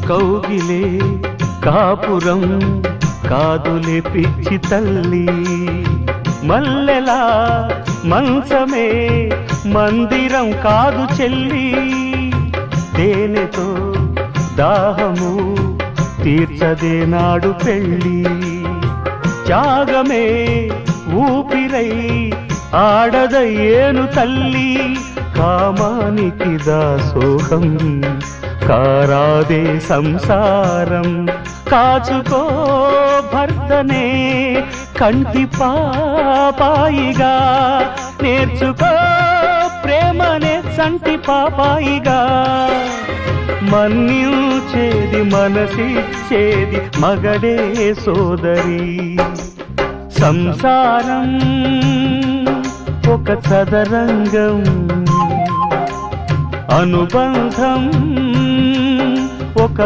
కౌగిలే కాపురం కాదులే పిచ్చి తల్లి, మల్లెలా మంచమే మందిరం కాదు చెల్లి, తేనెతో దాహము తీర్చదే నాడు పెళ్ళి, త్యాగమే ఊపిరై ఆడదయ్యేను తల్లి, కామానికి దాసోహం కారాదే సంసారం, కాచుకో భర్తనే కంటి పాపాయిగా, నేర్చుకో ప్రేమనే సంటి పాపాయిగా, మన్నించేది మనసిచ్చేది మగడే సోదరి, సంసారం ఒక చదరంగం అనుబంధం